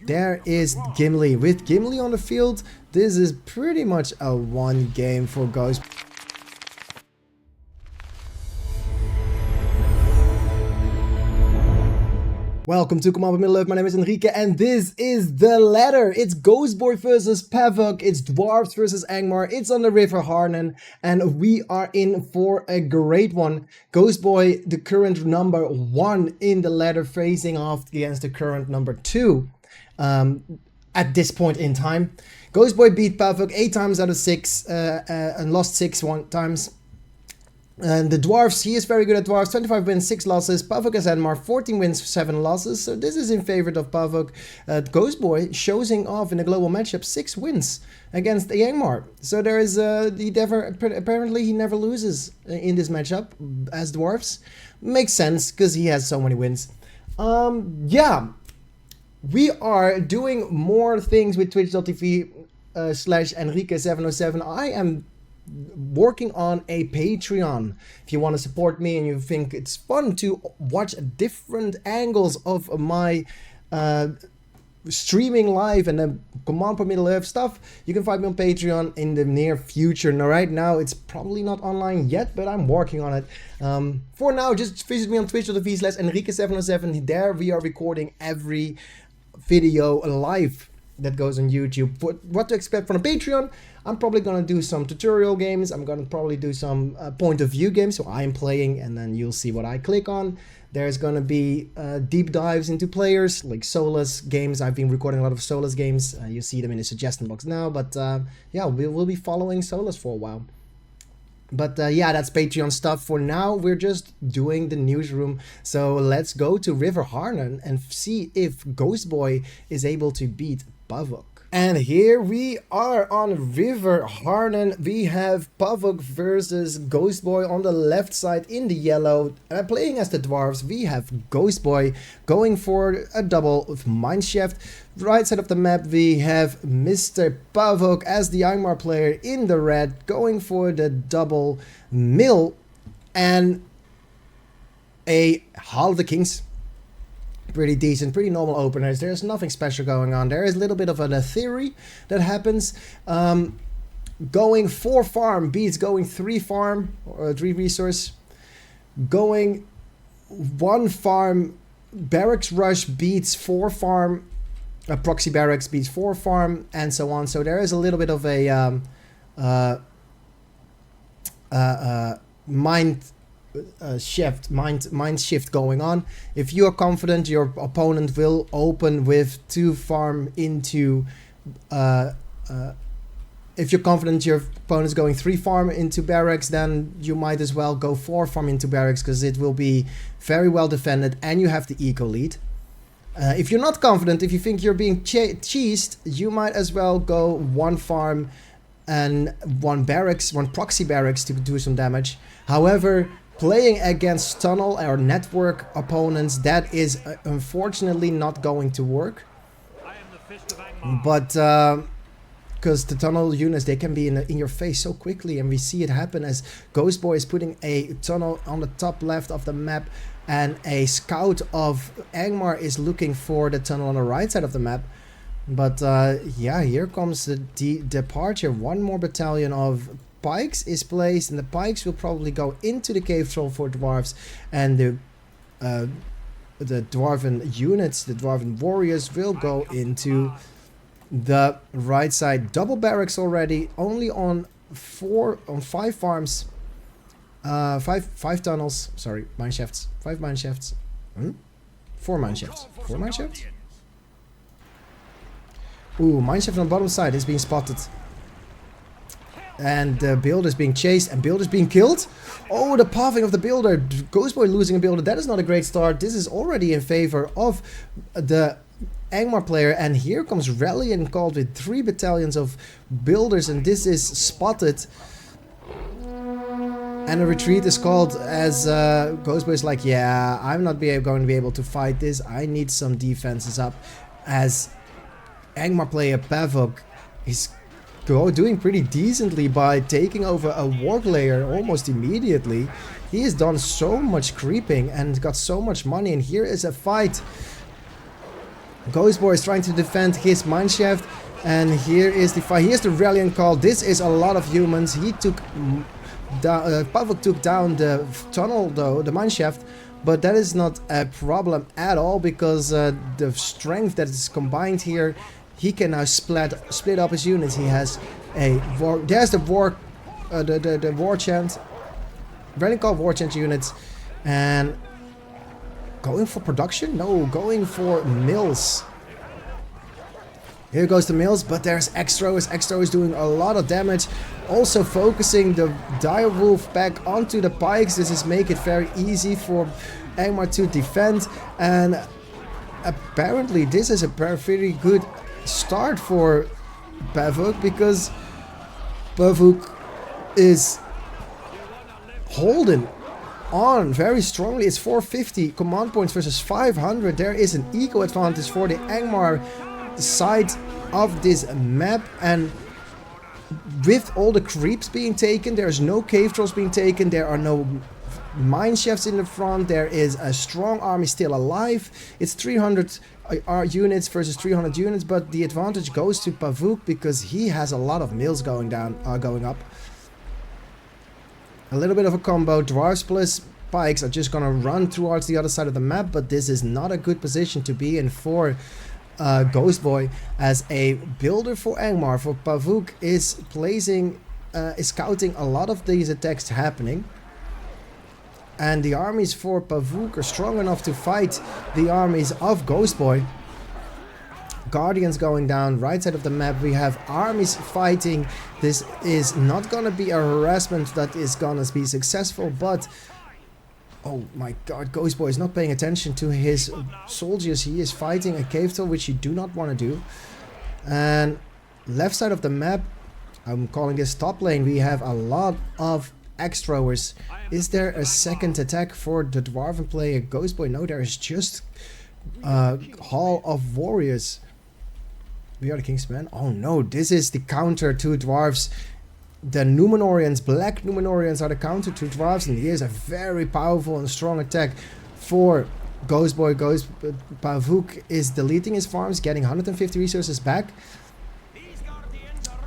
there is Gimli. With Gimli on the field, this is pretty much a one game for Ghost. Welcome to Command Middle Earth. My name is Enrique and this is the ladder. It's GhostBoy versus Pavuk, it's Dwarves versus Angmar, it's on the River Harnen, and we are in for a great one. GhostBoy, the current number 1 in the ladder, facing off against the current number 2 at this point in time. GhostBoy beat Pavuk 8 times out of 6 and lost 6 times. And the Dwarves, he is very good at Dwarves, 25 wins, 6 losses. Pavuk has Angmar, 14 wins, 7 losses. So this is in favor of Pavuk. GhostBoy showing off in a global matchup 6 wins against the Angmar. So there is, apparently he never loses in this matchup as Dwarves. Makes sense, because he has so many wins. Yeah, we are doing more things with twitch.tv /Enrique707. I am working on a Patreon. If you want to support me and you think it's fun to watch different angles of my streaming live and then Command Middle Earth stuff, you can find me on Patreon in the near future. Now, right now it's probably not online yet, but I'm working on it. For now, just visit me on twitch.tv /Enrique707. There we are recording every video live that goes on YouTube. What to expect from a Patreon? I'm probably gonna do some tutorial games. I'm gonna probably do some point of view games, so I'm playing and then you'll see what I click on. There's gonna be deep dives into players, like Solus games. I've been recording a lot of Solus games. You see them in the suggestion box now, but yeah, we'll be following Solus for a while. But yeah, that's Patreon stuff. For now, we're just doing the newsroom. So let's go to River Harnen and see if GhostBoy is able to beat Pavuk. And here we are on River Harnen. We have Pavuk versus GhostBoy on the left side in the yellow. Playing as the Dwarves, we have GhostBoy going for a double mineshaft. Right side of the map, we have Mr. Pavuk as the Angmar player in the red, going for the double mill and a Hall of the Kings. Pretty decent, pretty normal openers. There's nothing special going on. There is a little bit of a theory that happens. Going 4 farm beats going 3 farm or 3 resource. Going 1 farm barracks rush beats 4 farm. Proxy barracks beats 4 farm, and so on. So there is a little bit of a mind shift going on. If you are confident your opponent will open with 2 farm into if you're confident your opponent is going 3 farm into barracks, then you might as well go 4 farm into barracks, because it will be very well defended and you have the eco lead. If you're not confident, if you think you're being cheesed, you might as well go 1 farm and 1 barracks, 1 proxy barracks to do some damage. However, playing against tunnel or network opponents, that is unfortunately not going to work. But because the tunnel units, they can be in your face so quickly, and we see it happen as GhostBoy is putting a tunnel on the top left of the map, and a scout of Angmar is looking for the tunnel on the right side of the map. But yeah, here comes the departure. 1 more battalion of pikes is placed, and the pikes will probably go into the cave troll for Dwarves, and the Dwarven units, the Dwarven warriors, will go into the right side. Double barracks already, only on 5 farms, 5 tunnels. Sorry, mine shafts. 5 mine shafts. 4 mine shafts. 4 mine shafts. Ooh, mine shaft on the bottom side is being spotted. And the builder is being chased, and builder is being killed. Oh, the pathing of the builder. GhostBoy losing a builder. That is not a great start. This is already in favor of the Angmar player. And here comes Rallying called with 3 battalions of builders, and this is spotted. And a retreat is called as GhostBoy is like, yeah, I'm not going to be able to fight this. I need some defenses up, as Angmar player Pavuk is doing pretty decently by taking over a warg layer almost immediately. He has done so much creeping and got so much money, and here is a fight. GhostBoy is trying to defend his mineshaft, and here is the fight. Here's the rallying call. This is a lot of humans. He took Pavuk took down the tunnel though, the mineshaft, but that is not a problem at all because the strength that is combined here, he can now split up his units. He has a war. There's the war, the war chant, rallying call war chant units, and going for production? No, going for mills. Here goes the mills, but there's Extros. Extro is doing a lot of damage. Also focusing the direwolf back onto the pikes. This is make it very easy for Angmar to defend. And apparently this is a very good start for Pavuk, because Pavuk is holding on very strongly. It's 450 command points versus 500. There is an eco advantage for the Angmar side of this map, and with all the creeps being taken, there's no cave trolls being taken, there are no mine shafts in the front, there is a strong army still alive. It's 300 units versus 300 units, but the advantage goes to Pavuk because he has a lot of mills going up. A little bit of a combo. Dwarves plus pikes are just gonna run towards the other side of the map, but this is not a good position to be in for GhostBoy as a builder for Angmar. For Pavuk is scouting a lot of these attacks happening, and the armies for Pavuk are strong enough to fight the armies of GhostBoy. Guardians going down, right side of the map we have armies fighting. This is not gonna be a harassment that is gonna be successful, but oh my god, GhostBoy is not paying attention to his soldiers. He is fighting a cave troll, which you do not want to do. And left side of the map, I'm calling this top lane, we have a lot of axe throwers. Is there a second attack for the Dwarven player GhostBoy? No, there is just Hall of Warriors. We are the Kingsmen. Oh no, this is the counter to Dwarves. The Numenorians, black Numenorians are the counter to Dwarves, and here's a very powerful and strong attack for GhostBoy. Pavuk is deleting his farms, getting 150 resources back.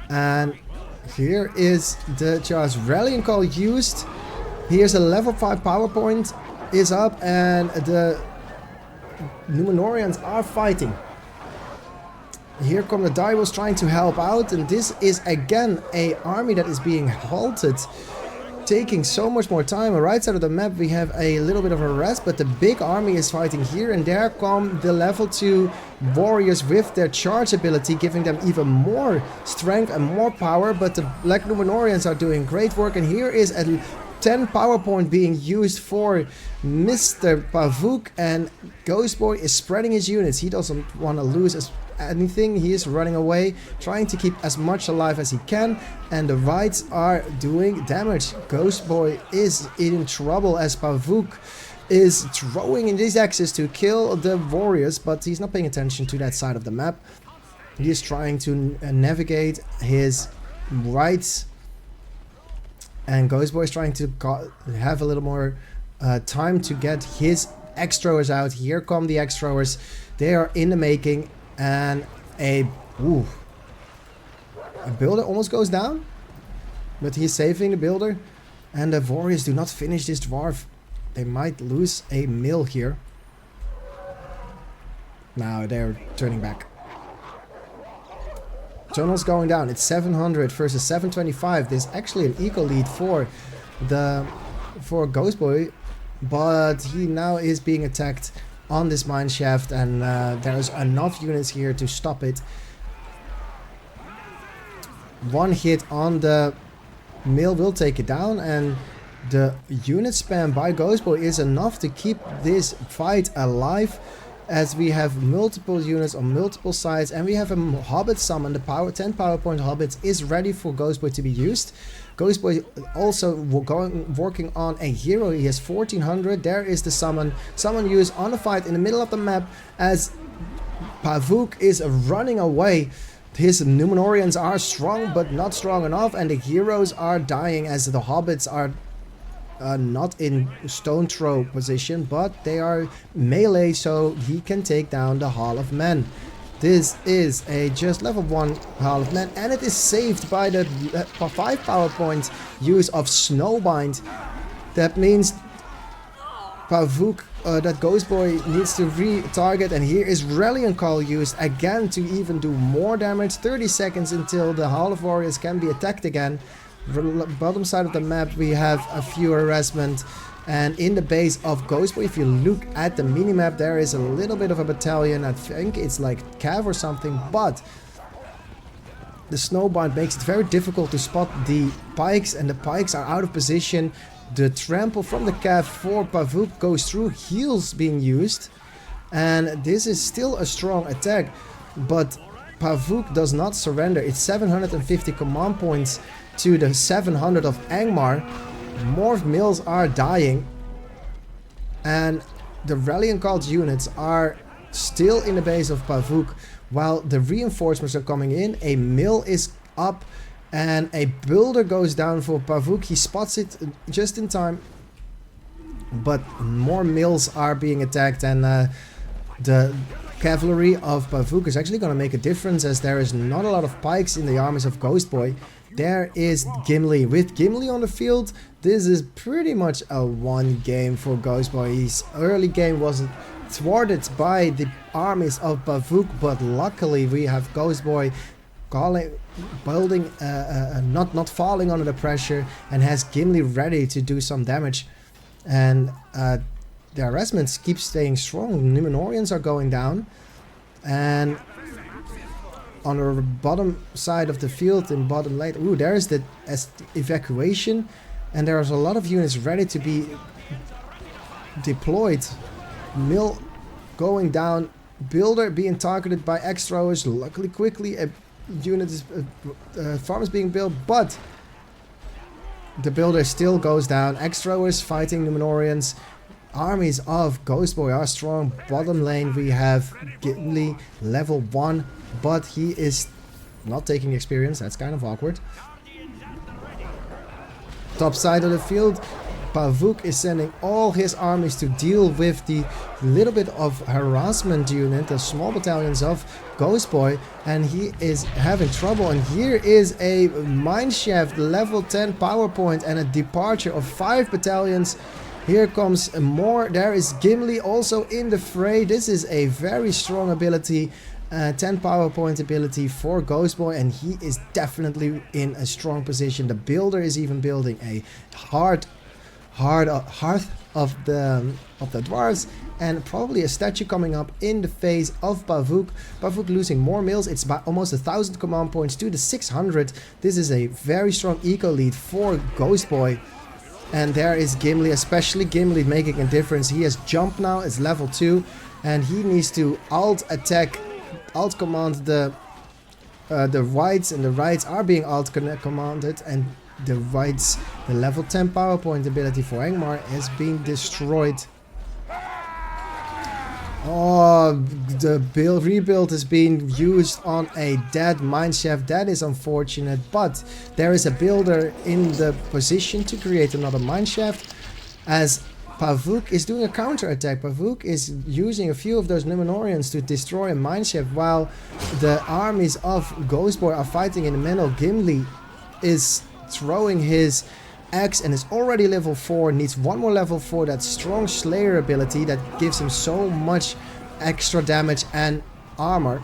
And here is the just rallying call used. Here's a level 5 PowerPoint is up, and the Numenorians are fighting. Here come the Direwolves trying to help out, and this is again a army that is being halted, taking so much more time. On the right side of the map we have a little bit of a rest, but the big army is fighting here, and there come the level 2 warriors with their charge ability, giving them even more strength and more power. But the black Numenorians are doing great work, and here is a 10 PowerPoint being used for Mr. Pavuk, and GhostBoy is spreading his units. He doesn't want to lose anything. He is running away, trying to keep as much alive as he can, and the Whites are doing damage. GhostBoy is in trouble as Pavuk is throwing in these axes to kill the warriors, but he's not paying attention to that side of the map. He is trying to navigate his rights, and GhostBoy is trying to have a little more time to get his axe-throwers out. Here come the axe-throwers. They are in the making, and a builder almost goes down, but he's saving the builder, and the warriors do not finish this dwarf. They might lose a mill here. Now they're turning back. Tunnels going down. It's 700 versus 725. There's actually an eco lead for GhostBoy, but he now is being attacked on this mine shaft, and there's enough units here to stop it. One hit on the mill will take it down, and the unit spam by GhostBoy is enough to keep this fight alive, as we have multiple units on multiple sides, and we have a hobbit summon. The 10 PowerPoint hobbits is ready for GhostBoy to be used. GhostBoy also working on a hero. He has 1400. There is the summon used on a fight in the middle of the map as Pavuk is running away. His Numenorians are strong but not strong enough, and the heroes are dying as the hobbits are not in stone throw position, but they are melee, so he can take down the Hall of Men. This is a just level 1 Hall of Men, and it is saved by the 5 power point use of Snowbind. That means Pavuk, that GhostBoy needs to re-target, and here is Rallying Call used again to even do more damage. 30 seconds until the Hall of Warriors can be attacked again. Bottom side of the map we have a few harassment, and in the base of GhostBoy, if you look at the minimap, there is a little bit of a battalion. I think it's like Cav or something, but the Snowbind makes it very difficult to spot the pikes, and the pikes are out of position. The trample from the Cav for Pavuk goes through, heals being used, and this is still a strong attack, but Pavuk does not surrender. It's 750 command points to the 700 of Angmar. More mills are dying, and the Rallying Called units are still in the base of Pavuk while the reinforcements are coming in. A mill is up and a builder goes down for Pavuk. He spots it just in time, but more mills are being attacked, and the cavalry of Pavuk is actually going to make a difference, as there is not a lot of pikes in the armies of GhostBoy. There is Gimli. With Gimli on the field, this is pretty much a one game for GhostBoy. His early game was thwarted by the armies of Pavuk, but luckily we have GhostBoy building, not falling under the pressure, and has Gimli ready to do some damage. And the harassments keep staying strong. Numenorians are going down, and on the bottom side of the field, in bottom lane, ooh, there is the evacuation, and there's a lot of units ready to be deployed. Mill going down, builder being targeted by X-throwers. Luckily, quickly a unit is farm is being built, but the builder still goes down. X-throwers fighting Numenorians. Armies of GhostBoy are strong. Bottom lane we have Gimli, level 1, but he is not taking experience. That's kind of awkward. Top side of the field, Pavuk is sending all his armies to deal with the little bit of harassment unit, the small battalions of GhostBoy, and he is having trouble. And here is a mineshaft level 10 power point and a departure of 5 battalions. Here comes more. There is Gimli also in the fray. This is a very strong ability, 10 power point ability for GhostBoy, and he is definitely in a strong position. The builder is even building a hearth of the Dwarves, and probably a statue coming up in the face of Pavuk. Pavuk losing more mills. It's by almost 1,000 command points to the 600. This is a very strong eco lead for GhostBoy. And there is Gimli, especially Gimli making a difference. He has jumped now, it's level 2, and he needs to alt command the whites, and the rights are being alt commanded, and the rights, the level 10 power point ability for Angmar is being destroyed. Oh, the rebuild is being used on a dead mineshaft. That is unfortunate, but there is a builder in the position to create another mineshaft, as Pavuk is doing a counter attack. Pavuk is using a few of those Numenorians to destroy a mineshaft, while the armies of GhostBoy are fighting in the middle. Gimli is throwing his axe and is already level 4, needs one more level 4, that strong slayer ability that gives him so much extra damage and armor.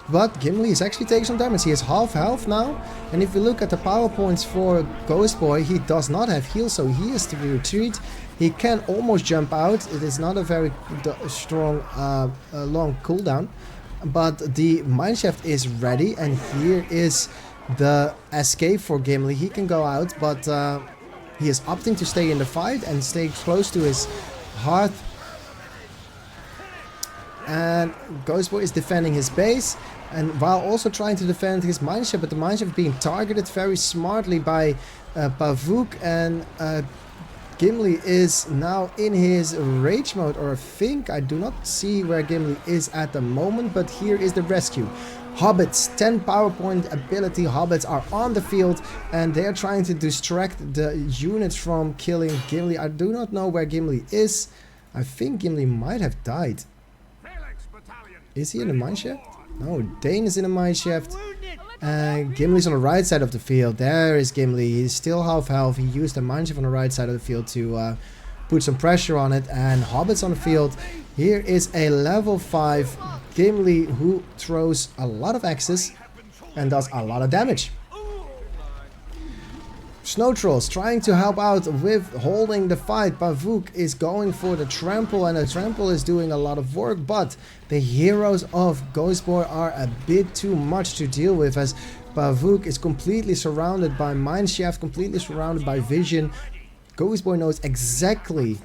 But Gimli is actually taking some damage. He has half health now, and if you look at the power points for GhostBoy, he does not have heal, so he has to retreat. He can almost jump out. It is not a very strong long cooldown, but the mineshaft is ready, and here is the escape for Gimli. He can go out, but he is opting to stay in the fight and stay close to his hearth. And GhostBoy is defending his base, and while also trying to defend his mineshaft, but the mineshaft being targeted very smartly by Pavuk, and Gimli is now in his rage mode, or I think I do not see where Gimli is at the moment, but here is the rescue. Hobbits, 10 PowerPoint ability Hobbits are on the field and they're trying to distract the units from killing Gimli. I do not know where Gimli is. I think Gimli might have died. Is he in the mineshaft? No, Dane is in the mineshaft. Gimli's on the right side of the field. There is Gimli. He's still half health. He used the mineshaft on the right side of the field to put some pressure on it. And Hobbits on the field. Here is a level 5 Gimli who throws a lot of axes and does a lot of damage. Snow Trolls trying to help out with holding the fight. Pavuk is going for the trample and the trample is doing a lot of work, but the heroes of GhostBoy are a bit too much to deal with as Pavuk is completely surrounded by mineshaft, completely surrounded by vision. GhostBoy knows exactly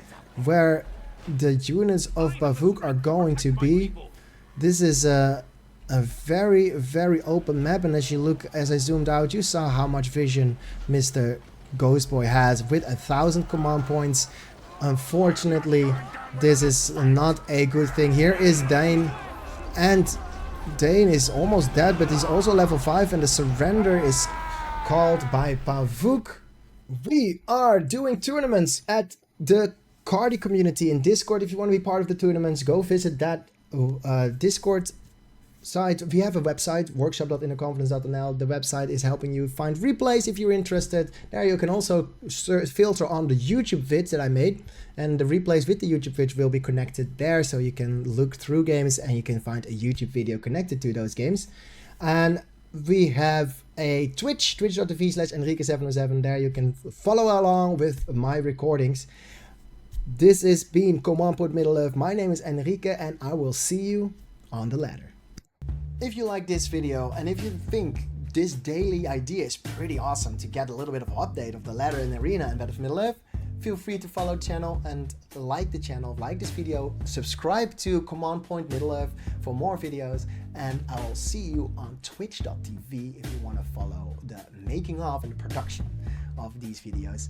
where the units of Pavuk are going to be. This is a very, very open map, and as you look, as I zoomed out, you saw how much vision Mr. GhostBoy has with 1,000 command points. Unfortunately, this is not a good thing. Here is Dane, and Dane is almost dead, but he's also level 5, and the surrender is called by Pavuk. We are doing tournaments at the Cardi community in Discord. If you want to be part of the tournaments, go visit that Discord site. We have a website, workshop.innerconfidence.nl. The website is helping you find replays if you're interested. There you can also filter on the YouTube vids that I made, and the replays with the YouTube vids will be connected there, so you can look through games and you can find a YouTube video connected to those games. And we have a Twitch, twitch.tv/Enrique707. There you can follow along with my recordings. This has been Command Point Middle Earth. My name is Enrique and I will see you on the ladder. If you like this video and if you think this daily idea is pretty awesome to get a little bit of update of the ladder and arena and Battle of Middle Earth, feel free to follow the channel and like the channel, like this video, subscribe to Command Point Middle Earth for more videos, and I will see you on twitch.tv if you want to follow the making of and the production of these videos.